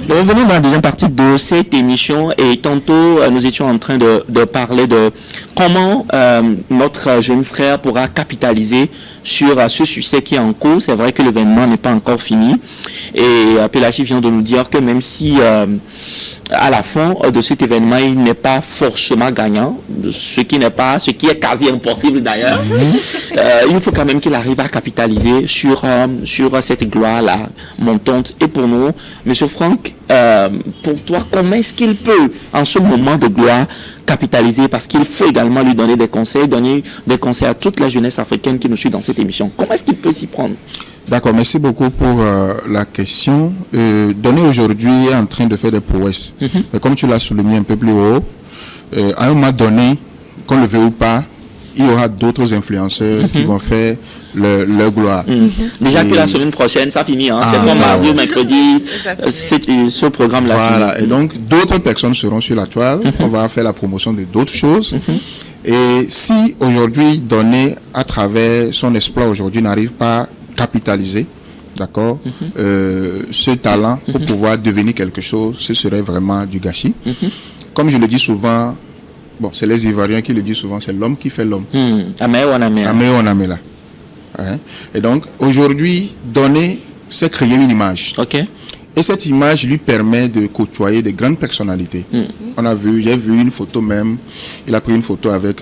Revenons dans la deuxième partie de cette émission et tantôt nous étions en train de parler de comment notre jeune frère pourra capitaliser sur ce succès qui est en cours. C'est vrai que l'événement n'est pas encore fini et Pélagie vient de nous dire que même si à la fin de cet événement, il n'est pas forcément gagnant, ce qui est quasi impossible d'ailleurs. Il faut quand même qu'il arrive à capitaliser sur cette gloire-là montante. Et pour nous, Monsieur Franck, pour toi, comment est-ce qu'il peut, en ce moment de gloire, capitaliser? Parce qu'il faut également lui donner des conseils à toute la jeunesse africaine qui nous suit dans cette émission. Comment est-ce qu'il peut s'y prendre? D'accord, merci beaucoup pour la question. Donné aujourd'hui est en train de faire des prouesses. Mais comme tu l'as souligné un peu plus haut, à un moment donné, qu'on le veuille ou pas, il y aura d'autres influenceurs qui vont faire leur gloire. Déjà que la semaine prochaine, ça finit. Hein? C'est bon, mardi ou mercredi, ce programme-là. Voilà, finit. et donc d'autres personnes seront sur la toile. On va faire la promotion de d'autres choses. Et si aujourd'hui, Donné, à travers son exploit aujourd'hui, n'arrive pas à capitaliser, d'accord, ce talent pour pouvoir devenir quelque chose, ce serait vraiment du gâchis. Comme je le dis souvent, bon, c'est les Ivoiriens qui le disent souvent, c'est l'homme qui fait l'homme. Amé. Et donc, aujourd'hui, Donné s'est créé une image. Et cette image lui permet de côtoyer des grandes personnalités. J'ai vu une photo même, il a pris une photo avec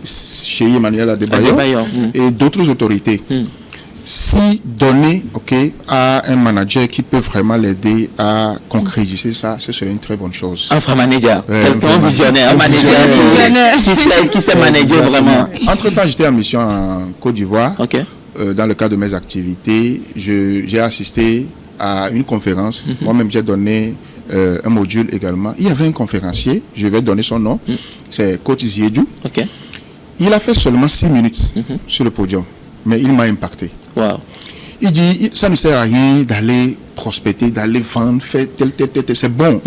chez Emmanuel Adebayor et d'autres autorités. Si Donné a un manager qui peut vraiment l'aider à concrétiser ça, ce serait une très bonne chose. Un vrai manager, quelqu'un visionnaire, un manager qui sait manager vraiment. Entre-temps, j'étais en mission en Côte d'Ivoire. Dans le cadre de mes activités, j'ai assisté à une conférence. Moi-même, j'ai donné un module également. Il y avait un conférencier, je vais donner son nom, c'est Coach Ziedou. Il a fait seulement 6 minutes sur le podium, mais il m'a impacté. Il dit, ça ne sert à rien d'aller prospecter, d'aller vendre, faire tel, c'est bon.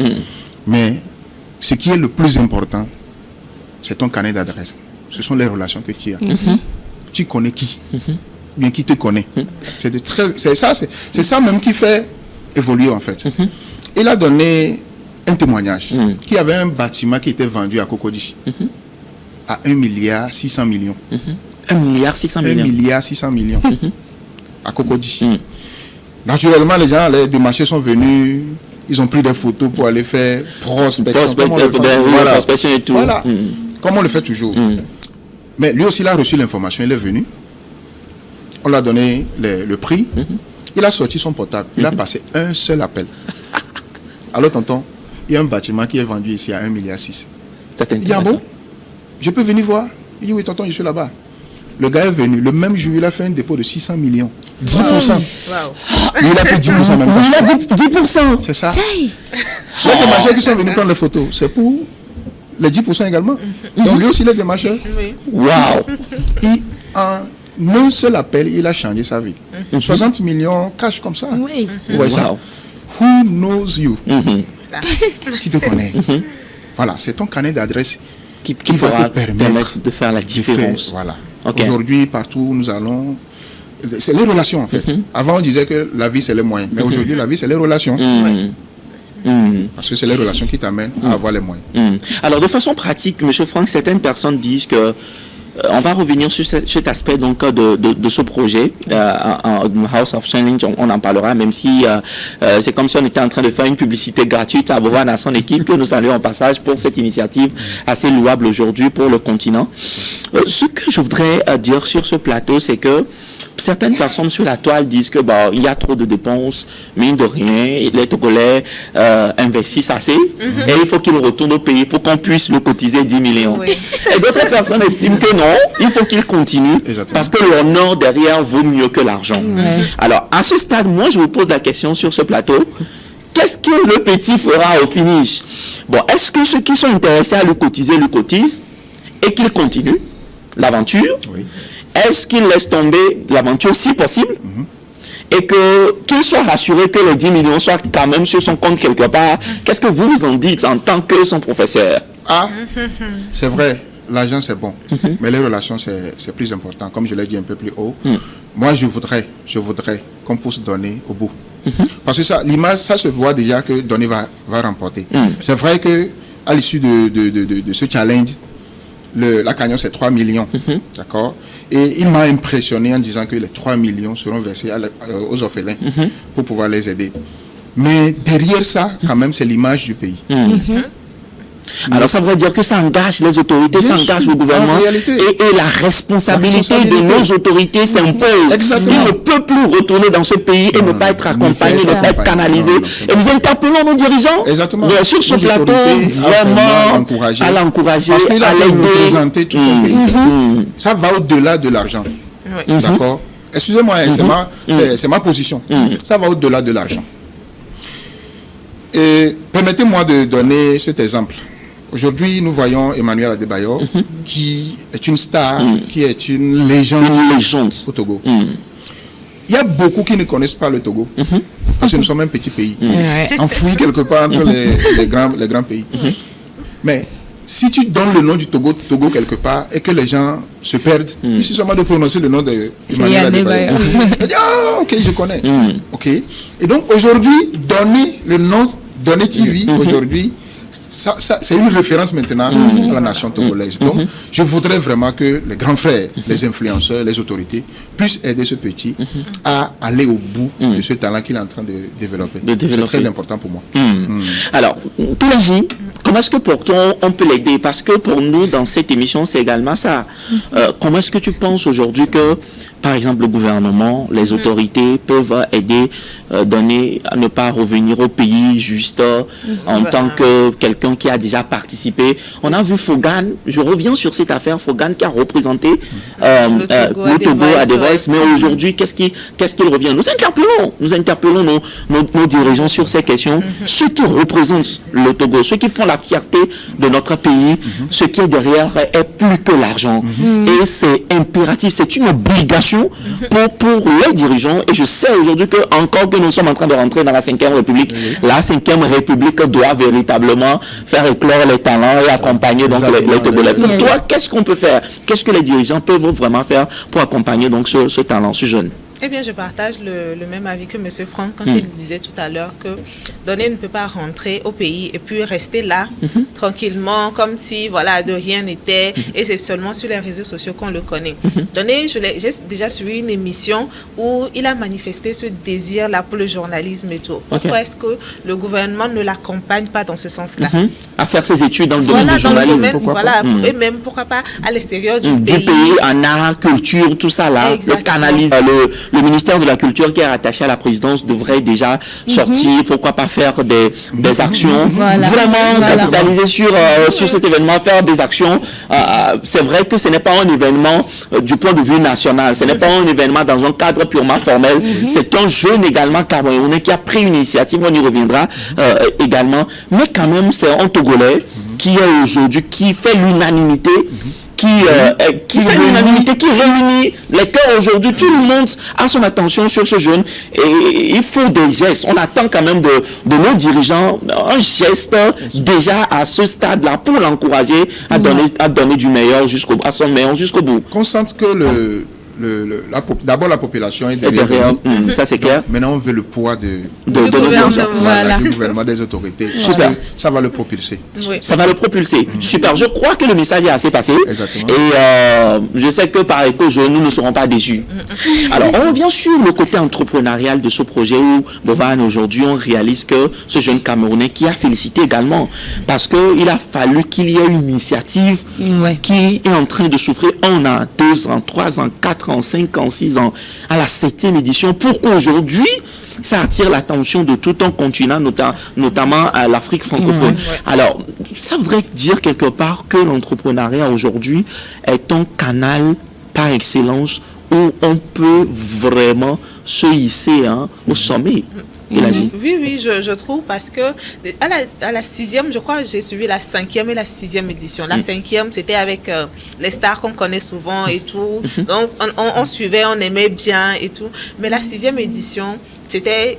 Mais ce qui est le plus important, c'est ton carnet d'adresse. Ce sont les relations que tu as. Tu connais qui? Bien qui te connaît. C'est ça même qui fait évoluer en fait. Il a donné un témoignage qu'il y avait un bâtiment qui était vendu à Cocody à 1,6 milliard. 1,6 milliard à Cocody. Naturellement, les marchés sont venus, ils ont pris des photos pour aller faire prospection et tout. Voilà, comme on le fait toujours. Mais lui aussi, il a reçu l'information, il est venu. On lui a donné le prix. Il a sorti son portable. Il a passé un seul appel. Alors, tonton, il y a un bâtiment qui est vendu ici à 1,6 milliard. Il dit, ah bon? Je peux venir voir? Il dit, oui, tonton, je suis là-bas. Le gars est venu. Le même jour, il a fait un dépôt de 600 millions. 10%. Il a pris 10% même temps. Il a dit 10%. C'est ça. Les démarcheurs qui sont venus prendre les photos, c'est pour les 10% également. Donc, lui aussi, les démarcheurs. Et en un seul appel, il a changé sa vie. 60 millions cash comme ça. Vous voyez ça? Who knows you? Qui te connaît? Voilà, c'est ton carnet d'adresse qui va te permettre de faire la différence. Voilà. Aujourd'hui, partout où nous allons, c'est les relations en fait. Avant, on disait que la vie, c'est les moyens. Mais aujourd'hui, la vie, c'est les relations. Parce que c'est les relations qui t'amènent à avoir les moyens. Alors, de façon pratique, M. Franck, certaines personnes disent que on va revenir sur cet aspect donc de ce projet House of Challenge. On en parlera, même si c'est comme si on était en train de faire une publicité gratuite à Bovan à son équipe, que nous saluons en passage pour cette initiative assez louable aujourd'hui pour le continent. Ce que je voudrais dire sur ce plateau, c'est que certaines personnes sur la toile disent que il y a trop de dépenses, mine de rien, les Togolais investissent assez et il faut qu'ils retournent au pays pour qu'on puisse le cotiser 10 millions. Et d'autres personnes estiment que non, il faut qu'ils continuent parce que l'honneur derrière vaut mieux que l'argent. Alors, à ce stade, moi, je vous pose la question sur ce plateau. Qu'est-ce que le petit fera au finish? Bon, est-ce que ceux qui sont intéressés à le cotiser le cotisent et qu'ils continuent l'aventure? Est-ce qu'il laisse tomber l'aventure si possible et qu'il soit rassuré que les 10 millions soient quand même sur son compte quelque part? Qu'est-ce que vous en dites en tant que son professeur? C'est vrai, l'argent c'est bon, mais les relations c'est plus important, comme je l'ai dit un peu plus haut. Moi je voudrais qu'on puisse donner au bout. Parce que ça, l'image, ça se voit déjà que Donné va remporter. C'est vrai que à l'issue de ce challenge, la cagnotte c'est 3 millions, d'accord. Et il m'a impressionné en disant que les 3 millions seront versés aux orphelins pour pouvoir les aider. Mais derrière ça, quand même, c'est l'image du pays. Alors ça veut dire que ça engage les autorités, ça engage le gouvernement et la responsabilité de nos autorités s'impose. Il ne peut plus retourner dans ce pays et ne pas être accompagné, ne pas être canalisé. Et nous interpellons nos dirigeants sur ce plateau vraiment à l'encourager, à l'aider. Tout le pays. Ça va au-delà de l'argent. D'accord? Excusez-moi, c'est ma position. Ça va au-delà de l'argent. Et permettez-moi de donner cet exemple. Aujourd'hui, nous voyons Emmanuel Adebayor, qui est une star, qui est une légende au Togo. Il y a beaucoup qui ne connaissent pas le Togo, parce que nous sommes un petit pays, enfoui quelque part entre les grands pays. Mais si tu donnes le nom du Togo quelque part, et que les gens se perdent, il suffit seulement de prononcer le nom d'Emmanuel Adebayor. Ah, ok, je connais. Ok. Et donc, aujourd'hui, donner le nom, donner TV, aujourd'hui, c'est une référence maintenant à la nation togolaise. Donc, je voudrais vraiment que les grands frères, les influenceurs, les autorités puissent aider ce petit à aller au bout de ce talent qu'il est en train de développer. C'est très important pour moi. Alors, Toulaji, comment est-ce que pourtant on peut l'aider? Parce que pour nous, dans cette émission, c'est également ça. Comment est-ce que tu penses aujourd'hui que, par exemple, le gouvernement, les autorités peuvent aider Donné à ne pas revenir au pays juste en tant que quelqu'un qui a déjà participé? On a vu Fogan, je reviens sur cette affaire, Fogan qui a représenté le Togo à The Voice, mais aujourd'hui, qu'est-ce qu'il revient? Nous interpellons nos dirigeants sur ces questions, ceux qui représentent le Togo, ceux qui font la fierté de notre pays, ce qui est derrière est plus que l'argent. Et c'est impératif, c'est une obligation pour les dirigeants. Et je sais aujourd'hui que encore que nous sommes en train de rentrer dans la 5e République, la 5e République doit véritablement faire éclore les talents et accompagner donc les Togolais. Pour toi, qu'est-ce qu'on peut faire? Qu'est-ce que les dirigeants peuvent vraiment faire pour accompagner donc ce talent, ce jeune? Eh bien, je partage le même avis que M. Franck quand il disait tout à l'heure que Donné ne peut pas rentrer au pays et puis rester là, tranquillement, comme si, voilà, de rien n'était, et c'est seulement sur les réseaux sociaux qu'on le connaît. Donné, j'ai déjà suivi une émission où il a manifesté ce désir-là pour le journalisme et tout. Pourquoi est-ce que le gouvernement ne l'accompagne pas dans ce sens-là? À faire ses études dans le domaine du journalisme. Et même, pourquoi pas, à l'extérieur du pays, en art, culture, tout ça là, le canalise, le ministère de la Culture qui est rattaché à la présidence devrait déjà sortir, pourquoi pas faire des actions, vraiment capitaliser sur cet événement, faire des actions. C'est vrai que ce n'est pas un événement du point de vue national, ce n'est pas un événement dans un cadre purement formel, c'est un jeune également camerounais qui a pris une initiative, on y reviendra également, mais quand même c'est un Togolais qui est aujourd'hui, qui fait l'unanimité, qui fait l'unanimité, qui réunit les cœurs aujourd'hui. Tout le monde a son attention sur ce jeune et il faut des gestes. On attend quand même de nos dirigeants un geste déjà à ce stade-là pour l'encourager à donner du meilleur à son meilleur jusqu'au bout. Qu'on sente que d'abord la population est derrière nous. Ça c'est clair. Maintenant on veut le poids du gouvernement, des autorités. Super. Ça va le propulser. Ça va le propulser. Super. Je crois que le message est assez passé. Exactement. Et je sais que par EcoJeune, nous ne serons pas déçus. Alors on revient sur le côté entrepreneurial de ce projet où Bovan aujourd'hui on réalise que ce jeune Camerounais qui a félicité également parce qu'il a fallu qu'il y ait une initiative qui est en train de souffrir 1 an, 2 ans, 3 ans, 4 ans, 5 ans, 6 ans, à la 7e édition, pour qu'aujourd'hui, ça attire l'attention de tout un continent, notamment à l'Afrique francophone. Alors, ça voudrait dire quelque part que l'entrepreneuriat aujourd'hui est un canal par excellence où on peut vraiment se hisser au sommet. Oui, je trouve, parce que à la 6e, je crois que j'ai suivi la 5e et la 6e édition. La 5e, c'était avec les stars qu'on connaît souvent et tout. Donc, on suivait, on aimait bien et tout. Mais la 6e édition, c'était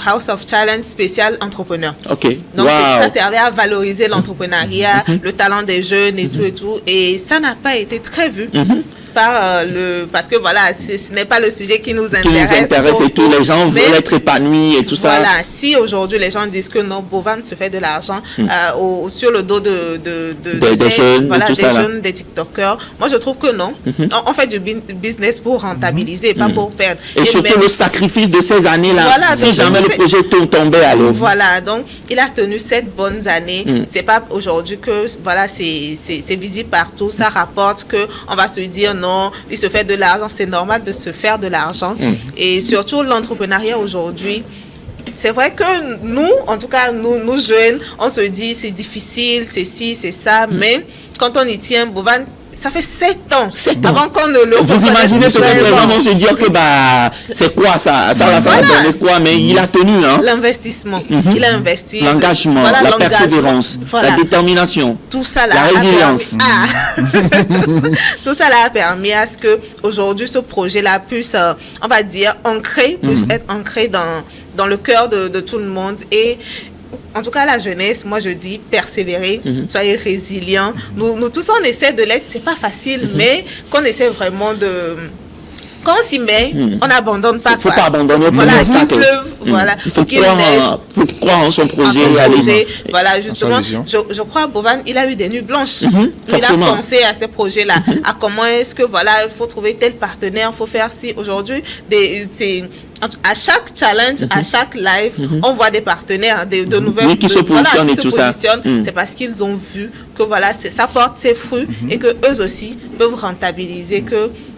House of Challenge spécial entrepreneur. Donc, ça servait à valoriser l'entrepreneuriat, le talent des jeunes et tout et tout. Et ça n'a pas été très vu. part parce que voilà, ce n'est pas le sujet qui nous Qui intéresse. nous intéresse et tous les gens veulent être épanouis et tout ça. Voilà, si aujourd'hui les gens disent que non, Bovan se fait de l'argent sur le dos des jeunes, voilà, tout des ça, là. jeunes, des TikTokers, moi je trouve que non. On fait du business pour rentabiliser, pas pour perdre. Et surtout même, le sacrifice de ces années-là. Voilà, Si donc, jamais le projet tombait à l'eau. voilà, donc il a tenu 7 bonnes années. C'est pas aujourd'hui que voilà, c'est visible partout, ça rapporte que on va se dire non, il se fait de l'argent, c'est normal de se faire de l'argent. Et surtout l'entrepreneuriat aujourd'hui, c'est vrai que nous, en tout cas nous jeunes, on se dit c'est difficile, c'est ci, c'est ça, mais quand on y tient, Bovan, ça fait 7 ans, avant qu'on ne le Vous imaginez que les gens vont se dire que bah c'est quoi ça va donner quoi, mais il a tenu l'investissement, il a investi, l'engagement, voilà, la persévérance, voilà. la détermination, tout ça la résilience. Tout ça a permis à ce que aujourd'hui ce projet-là puisse, on va dire, puisse être ancré dans le cœur de tout le monde. Et en tout cas, la jeunesse, moi je dis persévérer, soyez résilients. Nous tous, on essaie de l'être, c'est pas facile, mais qu'on essaie vraiment de... Quand on s'y met, on n'abandonne pas. Il ne faut pas abandonner. Voilà, il pleuve, voilà. Il faut qu'il neige. croire en son projet. Voilà, justement, je crois Bovan, il a eu des nuits blanches. Il a pensé à ces projets-là, à comment est-ce que, voilà, il faut trouver tel partenaire, il faut faire ci. Aujourd'hui, à chaque challenge, à chaque live, on voit des partenaires, de nouvelles qui se positionnent et tout ça. C'est parce qu'ils ont vu que voilà, ça porte ses fruits et que eux aussi peuvent rentabiliser,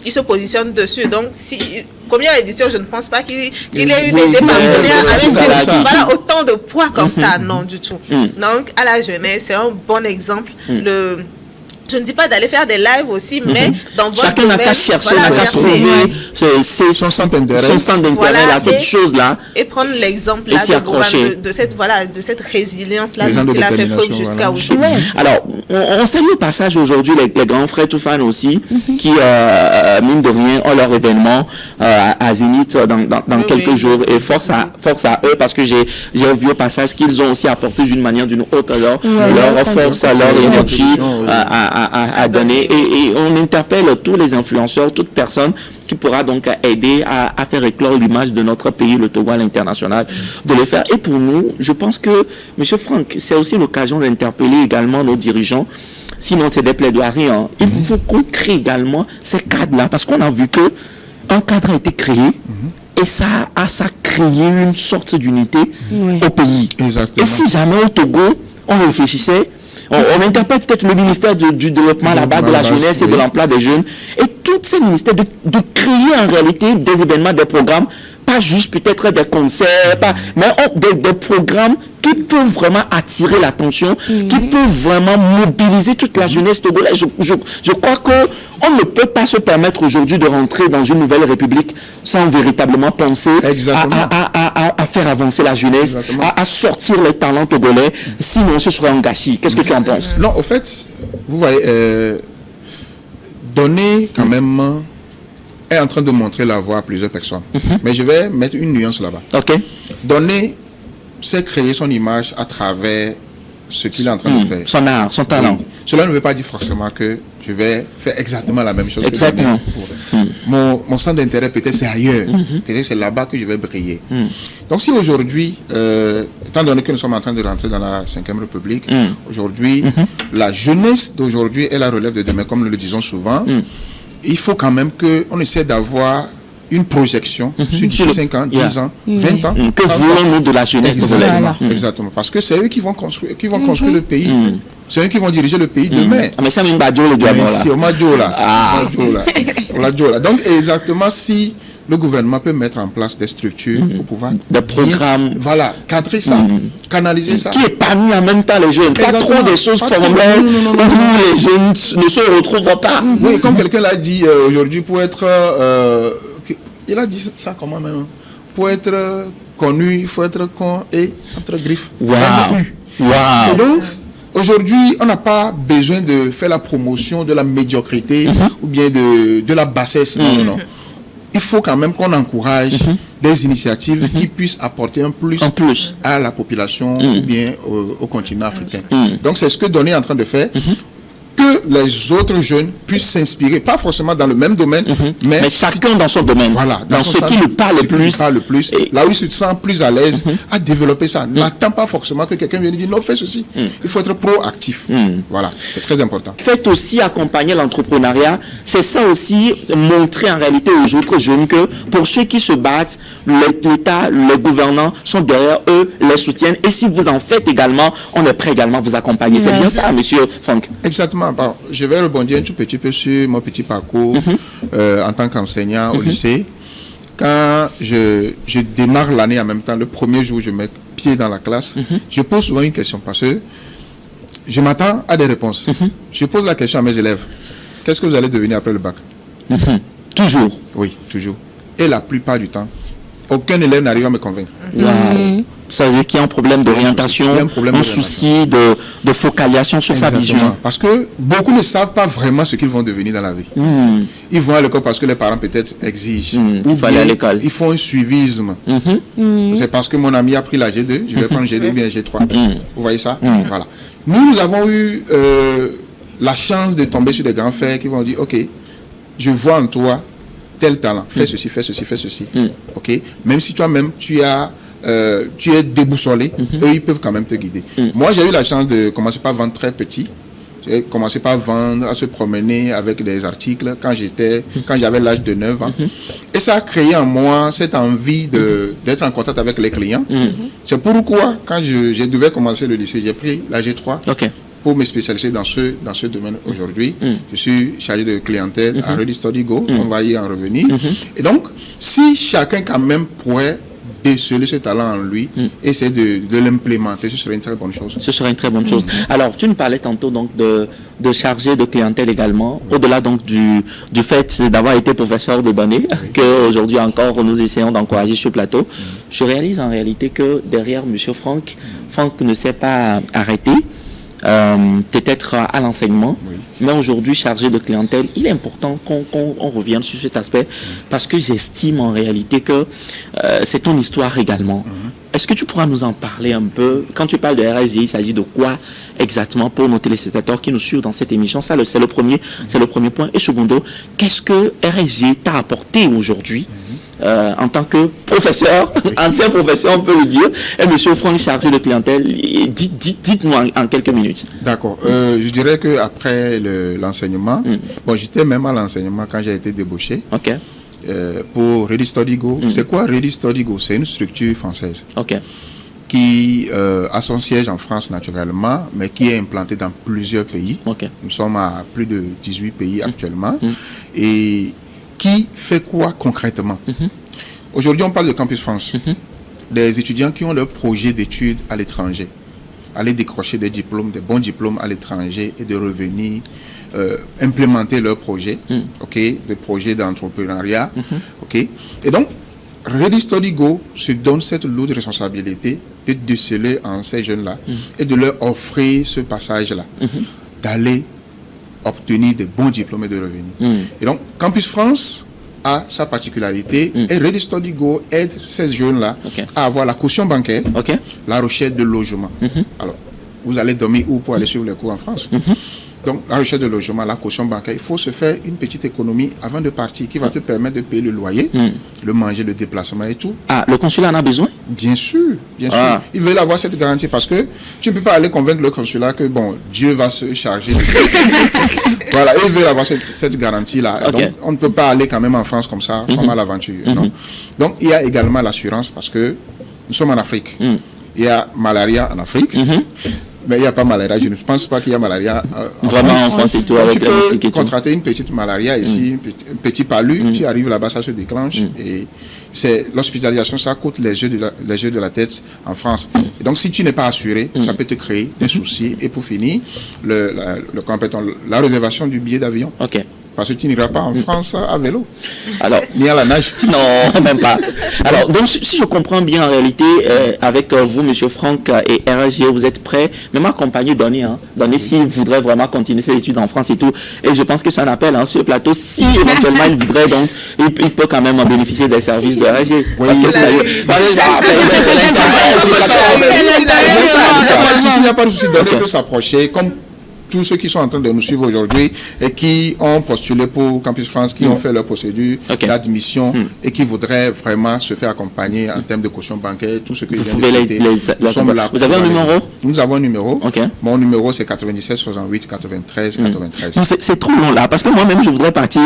qu'ils se positionnent dessus. Donc, première édition, je ne pense pas qu'il ait eu des partenaires avec autant de poids comme ça, non du tout. Donc, à la jeunesse, c'est un bon exemple. Je ne dis pas d'aller faire des lives aussi, mais dans votre chacun n'a qu'à chercher, n'a qu'à trouver son centre d'intérêt, là, cette chose-là. Et prendre l'exemple là de cette résilience-là dont il a fait preuve jusqu'à aujourd'hui. Alors, on salue au passage aujourd'hui les grands frères Toufan aussi, qui, mine de rien, ont leur événement à Zénith dans quelques jours. Et force à eux, parce que j'ai vu au passage qu'ils ont aussi apporté d'une manière ou d'une autre leur force, leur énergie à donner, et on interpelle tous les influenceurs, toute personne qui pourra donc aider à faire éclore l'image de notre pays, le Togo, à l'international, de le faire. Et pour nous, je pense que, M. Franck, c'est aussi l'occasion d'interpeller également nos dirigeants, sinon c'est des plaidoiries. Il faut qu'on crée également ces cadres-là, parce qu'on a vu que un cadre a été créé, et ça a créé une sorte d'unité au pays. Exactement. Et si jamais au Togo, on réfléchissait, on interpelle peut-être le ministère du développement là-bas, de la jeunesse et de l'emploi des jeunes, et tous ces ministères de créer en réalité des événements, des programmes, pas juste peut-être des concerts, mais des programmes qui peuvent vraiment attirer l'attention, qui peuvent vraiment mobiliser toute la jeunesse togolaise. Je crois qu'on ne peut pas se permettre aujourd'hui de rentrer dans une nouvelle république sans véritablement penser à faire avancer la jeunesse, à sortir les talents togolais, sinon ce serait un gâchis. Qu'est-ce que tu en penses? Non, au fait, vous voyez, donner quand même est en train de montrer la voie à plusieurs personnes. Mais je vais mettre une nuance là-bas. Ok. Donner, c'est créer son image à travers ce qu'il est en train de faire. Son art, son talent. Oui. Cela ne veut pas dire forcément que je vais faire exactement la même chose. Exactement. Mon centre d'intérêt peut-être c'est ailleurs. Peut-être c'est là-bas que je vais briller. Donc si aujourd'hui, étant donné que nous sommes en train de rentrer dans la 5e République, aujourd'hui, la jeunesse d'aujourd'hui est la relève de demain, comme nous le disons souvent. Il faut quand même qu'on essaie d'avoir une projection sur 10, 5 ans, 10 ans, 20 ans. Que voulons-nous de la jeunesse? Exactement. Parce que c'est eux qui vont construire, le pays. C'est eux qui vont diriger le pays demain. Mais ça, même Badjo, le diable, là. Donc, exactement, si le gouvernement peut mettre en place des structures pour pouvoir... Des programmes. Voilà, cadrer ça, canaliser ça. Qui épanouit en même temps les jeunes. Pas trop des choses formelles où les jeunes ne se retrouvent pas. Oui, comme quelqu'un l'a dit aujourd'hui, pour être... il a dit ça comment même? Pour être connu, il faut être con et entre griffes. Et donc, aujourd'hui, on n'a pas besoin de faire la promotion de la médiocrité ou bien de la bassesse. Non. Il faut quand même qu'on encourage des initiatives qui puissent apporter un plus à la population ou bien au continent africain. Donc, c'est ce que Donné est en train de faire. que les autres jeunes puissent s'inspirer, pas forcément dans le même domaine, mais chacun dans son domaine, voilà, dans ce qui lui parle le plus, et là où il se sent plus à l'aise à développer ça. N'attends pas forcément que quelqu'un vienne dire non, fais ceci. Il faut être proactif. Voilà, c'est très important. Faites aussi accompagner l'entrepreneuriat. C'est ça aussi, montrer en réalité aux autres jeunes que pour ceux qui se battent, l'État, les gouvernants sont derrière eux, les soutiennent. Et si vous en faites également, on est prêt également à vous accompagner. C'est bien ça, monsieur Franck? Exactement. Bon, je vais rebondir un tout petit peu sur mon petit parcours en tant qu'enseignant au lycée. Quand je démarre l'année en même temps, le premier jour où je mets pied dans la classe, je pose souvent une question parce que je m'attends à des réponses. Je pose la question à mes élèves. Qu'est-ce que vous allez devenir après le bac? Toujours. Oui, toujours. Et la plupart du temps, aucun élève n'arrive à me convaincre. Ça veut dire qu'il y a un problème d'orientation, un souci de focalisation sur sa vision. Parce que beaucoup ne savent pas vraiment ce qu'ils vont devenir dans la vie. Ils vont à l'école parce que les parents peut-être exigent. Ou il faut aller à l'école. Ils font un suivisme. C'est parce que mon ami a pris la G2, je vais prendre G2 ou bien G3. Vous voyez ça? Voilà. Nous avons eu la chance de tomber sur des grands frères qui vont dire, ok, je vois en toi tel talent, fais ceci, fais ceci, fais ceci. Ok, même si toi-même tu es déboussolé, eux ils peuvent quand même te guider. Moi j'ai eu la chance de commencer par vendre très petit. J'ai commencé par vendre, à se promener avec des articles quand j'avais l'âge de 9 ans. Et ça a créé en moi cette envie d'être en contact avec les clients. C'est pourquoi quand je devais commencer le lycée, j'ai pris la G3. Pour me spécialiser dans ce domaine aujourd'hui. Je suis chargé de clientèle à Ready Study Go. On va y en revenir. Et donc, si chacun quand même pourrait déceler ce talent en lui, essayer de l'implémenter, ce serait une très bonne chose. Ce serait une très bonne chose. Alors, tu nous parlais tantôt donc de chargé de clientèle également, au-delà donc du fait d'avoir été professeur de données, qu'aujourd'hui encore nous essayons d'encourager sur le plateau. Je réalise en réalité que derrière M. Franck ne s'est pas arrêté. Peut-être à l'enseignement, mais aujourd'hui chargé de clientèle, il est important qu'on revienne sur cet aspect parce que j'estime en réalité que c'est ton histoire également. Est-ce que tu pourras nous en parler un peu? Quand tu parles de RSG, il s'agit de quoi exactement pour nos téléspectateurs qui nous suivent dans cette émission? Ça, c'est le premier point. Et secondo, qu'est-ce que RSG t'a apporté aujourd'hui en tant que professeur, ancien professeur, on peut le dire, et monsieur Franck chargé de clientèle? Dites-nous en quelques minutes. D'accord. Je dirais qu'après l'enseignement, bon, j'étais même à l'enseignement quand j'ai été débauché. Pour Ready Study Go. C'est quoi Ready Study Go? C'est une structure française qui a son siège en France naturellement, mais qui est implantée dans plusieurs pays. Nous sommes à plus de 18 pays actuellement. Et qui fait quoi concrètement? Aujourd'hui, on parle de Campus France. Des étudiants qui ont leur projet d'études à l'étranger, aller décrocher des diplômes, des bons diplômes à l'étranger et de revenir implémenter leur projet, des projets d'entrepreneuriat. Et donc, Ready Study Go se donne cette lourde responsabilité de déceler en ces jeunes-là et de leur offrir ce passage-là, d'aller obtenir de bons diplômes et de revenir. Et donc, Campus France a sa particularité et Ready Study Go aide ces jeunes-là à avoir la caution bancaire, la recherche de logement. Alors, vous allez dormir où pour aller suivre les cours en France? Donc, la recherche de logement, la caution bancaire, il faut se faire une petite économie avant de partir qui va te permettre de payer le loyer, le manger, le déplacement et tout. Ah, le consulat en a besoin? Bien sûr, bien sûr. Ils veulent avoir cette garantie parce que tu ne peux pas aller convaincre le consulat que, bon, Dieu va se charger. Voilà, ils veulent avoir cette garantie-là. Donc, on ne peut pas aller quand même en France comme ça, comme à l'aventure. Non. Donc, il y a également l'assurance parce que nous sommes en Afrique. Il y a malaria en Afrique. Mais il n'y a pas malaria. Je ne pense pas qu'il y a malaria vraiment en France et tout. Tu peux contracter une petite malaria ici, un petit palu, tu arrives là-bas, ça se déclenche. Et l'hospitalisation, ça coûte les yeux de la tête en France. Et donc, si tu n'es pas assuré, ça peut te créer des soucis. Et pour finir, la réservation du billet d'avion. Parce que tu n'iras pas en France à vélo. Alors, ni à la nage. Non, même pas. Alors, donc, si je comprends bien, en réalité, avec vous, monsieur Franck et RSG, vous êtes prêts, même accompagner Donny, Donny, s'il voudrait vraiment continuer ses études en France et tout. Et je pense que c'est un appel sur le plateau. Si éventuellement il voudrait, donc, il peut quand même en bénéficier des services de RSG. Parce que il n'y a pas de souci. Donny peut s'approcher comme tous ceux qui sont en train de nous suivre aujourd'hui et qui ont postulé pour Campus France, qui ont fait leur procédure d'admission et qui voudraient vraiment se faire accompagner en termes de caution bancaire, tout ce que je viens de citer. Nous sommes là. Vous avez un numéro? Nous avons un numéro. Okay. Mon numéro, c'est 97 68 93 93. Non, c'est trop long là, parce que moi-même, je voudrais partir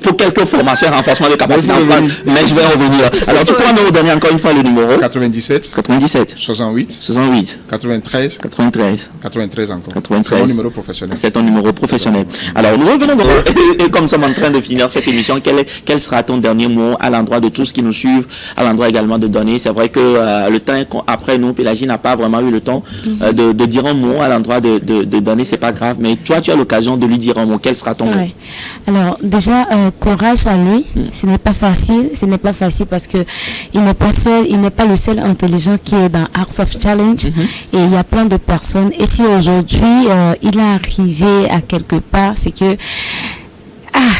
pour quelques formations, renforcement de capacité en France, mais je vais revenir. Alors, tu pourras me redonner encore une fois le numéro? 97 68 93 encore. 93. C'est mon numéro professionnel. C'est ton numéro professionnel. Alors, nous revenons et comme nous sommes en train de finir cette émission, quel sera ton dernier mot à l'endroit de tous ceux qui nous suivent, à l'endroit également de donner? C'est vrai que le temps après nous, Pélagie n'a pas vraiment eu le temps de dire un mot à l'endroit de donner, c'est pas grave, mais toi, tu as l'occasion de lui dire un mot. Quel sera ton mot? Alors, déjà, courage à lui. Ce n'est pas facile parce que il n'est pas seul, il n'est pas le seul intelligent qui est dans Hearts of Challenge et il y a plein de personnes. Et si aujourd'hui il est arrivé à quelque part, c'est que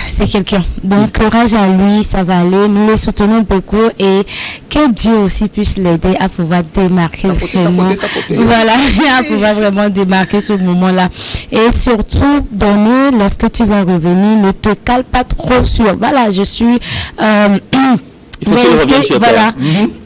c'est quelqu'un. Donc courage à lui, ça va aller. Nous le soutenons beaucoup et que Dieu aussi puisse l'aider à pouvoir démarquer vraiment. Voilà, à pouvoir vraiment démarquer ce moment-là. Et surtout, donner, lorsque tu vas revenir, ne te cale pas trop sur. Voilà, je suis. Il faut qu'il revienne sur terre.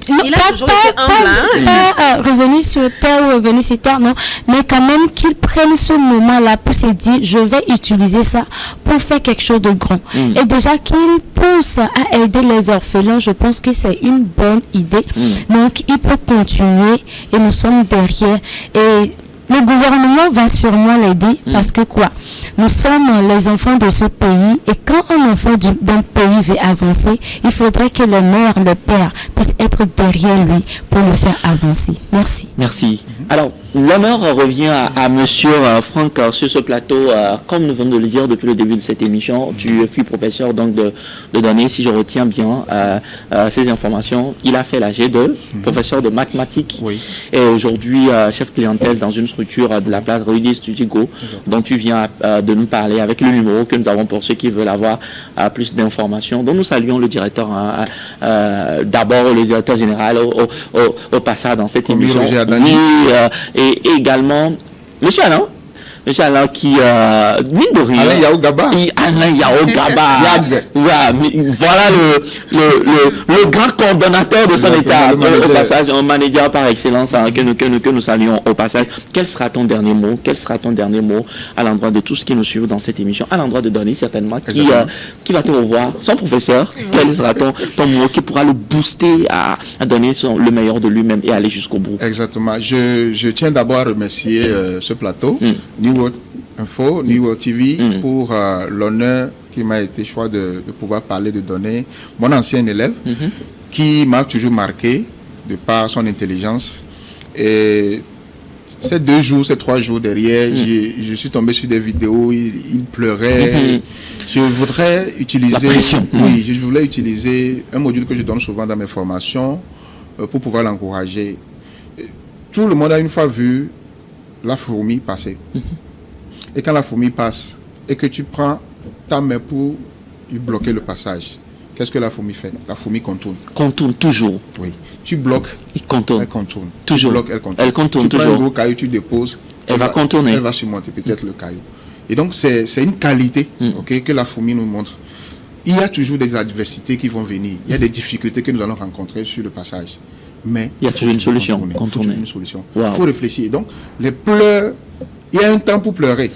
Il a toujours été humble, pas revenu sur terre ou revenu sur terre, non. Mais quand même qu'il prenne ce moment-là pour se dire, je vais utiliser ça pour faire quelque chose de grand. Et déjà qu'il pousse à aider les orphelins, je pense que c'est une bonne idée. Donc, il peut continuer et nous sommes derrière. Et le gouvernement va sûrement l'aider parce que quoi? Nous sommes les enfants de ce pays et quand un enfant d'un pays veut avancer, il faudrait que le maire, le père puisse être derrière lui pour le faire avancer. Merci. Merci. Alors, l'honneur revient à monsieur Franck sur ce plateau. Comme nous venons de le dire depuis le début de cette émission, tu fus professeur donc de données, si je retiens bien ces informations. Il a fait la G2, professeur de mathématiques et aujourd'hui chef clientèle dans une structure de la place Rudy Studigo dont tu viens de nous parler avec le numéro que nous avons pour ceux qui veulent avoir plus d'informations. Donc nous saluons le directeur, d'abord le directeur général au passage dans cette émission. Et également, Monsieur Alain qui, mine de rien, Alain Yaogaba. Voilà le grand coordonnateur de son état, au passage, un manager par excellence que nous saluons au passage. Quel sera ton dernier mot? Quel sera ton dernier mot à l'endroit de tous ceux qui nous suivent dans cette émission, à l'endroit de Donny certainement, qui va te revoir, son professeur? Quel sera ton mot qui pourra le booster à donner le meilleur de lui-même et aller jusqu'au bout? Exactement. Je tiens d'abord à remercier ce plateau, New World Info, New World TV, pour l'honneur qui m'a été choix de pouvoir parler de données. Mon ancien élève, qui m'a toujours marqué de par son intelligence. Et ces 2 jours, ces 3 jours derrière, je suis tombé sur des vidéos, il pleurait. Je voudrais utiliser... La pression. Oui, je voulais utiliser un module que je donne souvent dans mes formations pour pouvoir l'encourager. Tout le monde a une fois vu la fourmi passer. Et quand la fourmi passe et que tu prends ta main pour lui bloquer le passage, qu'est-ce que la fourmi fait? La fourmi contourne. Contourne toujours. Oui. Tu bloques, il contourne. elle contourne. Toujours. Tu bloques, elle contourne. Elle contourne tu toujours. prends un gros caillou, tu déposes. Elle va contourner. Elle va surmonter peut-être le caillou. Et donc, c'est une qualité que la fourmi nous montre. Il y a toujours des adversités qui vont venir. Il y a des difficultés que nous allons rencontrer sur le passage. Mais il y a toujours une solution. Contourner. Une solution. Il faut réfléchir. Donc, les pleurs, il y a un temps pour pleurer.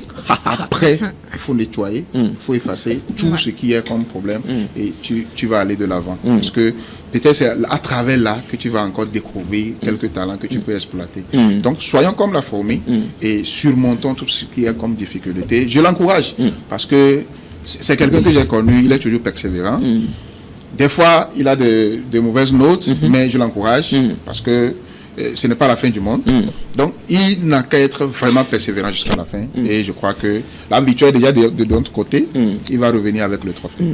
Après, il faut nettoyer, il faut effacer tout ce qui est comme problème et tu vas aller de l'avant. Parce que peut-être c'est à travers là que tu vas encore découvrir quelques talents que tu peux exploiter. Donc, soyons comme la fourmi et surmontons tout ce qui est comme difficulté. Je l'encourage parce que c'est quelqu'un que j'ai connu, il est toujours persévérant. Des fois, il a de mauvaises notes, mais je l'encourage parce que ce n'est pas la fin du monde. Donc, il n'a qu'à être vraiment persévérant jusqu'à la fin. Et je crois que la victoire est déjà de notre côté. Il va revenir avec le trophée.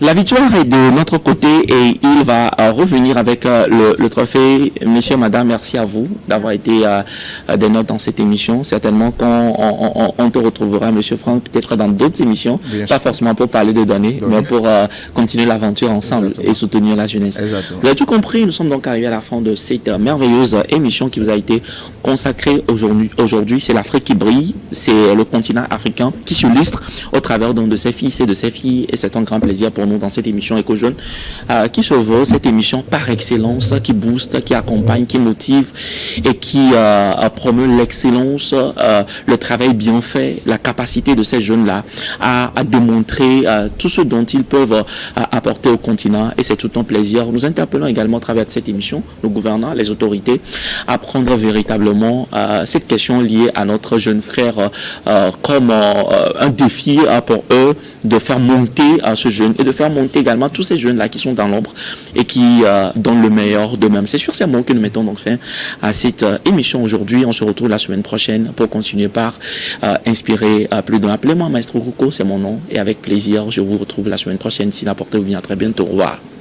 La victoire est de notre côté et il va revenir avec le trophée. Messieurs, madame, merci à vous d'avoir été des notes dans cette émission. Certainement qu'on te retrouvera, monsieur Franck, peut-être dans d'autres émissions. Pas forcément pour parler de données, mais pour continuer l'aventure ensemble et soutenir la jeunesse. Vous avez tout compris, nous sommes donc arrivés à la fin de cette merveilleuse émission qui vous a été consacrée aujourd'hui. C'est l'Afrique qui brille, c'est le continent africain qui s'illustre au travers de ses fils et de ses filles. Et c'est un grand plaisir pour nous dans cette émission Éco-Jeunes qui se veut cette émission par excellence, qui booste, qui accompagne, qui motive et qui promeut l'excellence, le travail bien fait, la capacité de ces jeunes-là à démontrer tout ce dont ils peuvent apporter au continent. Et c'est tout un plaisir. Nous interpellons également à travers cette émission nos gouvernants, les autorités, à prendre véritablement cette question liée à notre jeune frère comme un défi pour eux de faire monter ce jeune et de faire monter également tous ces jeunes-là qui sont dans l'ombre et qui donnent le meilleur d'eux-mêmes. C'est sur ces mots que nous mettons donc fin à cette émission aujourd'hui. On se retrouve la semaine prochaine pour continuer par inspirer plus d'un. Appelez-moi Maestro Ruko, c'est mon nom, et avec plaisir, je vous retrouve la semaine prochaine. Si la portez-vous bien, à très bientôt. Au revoir.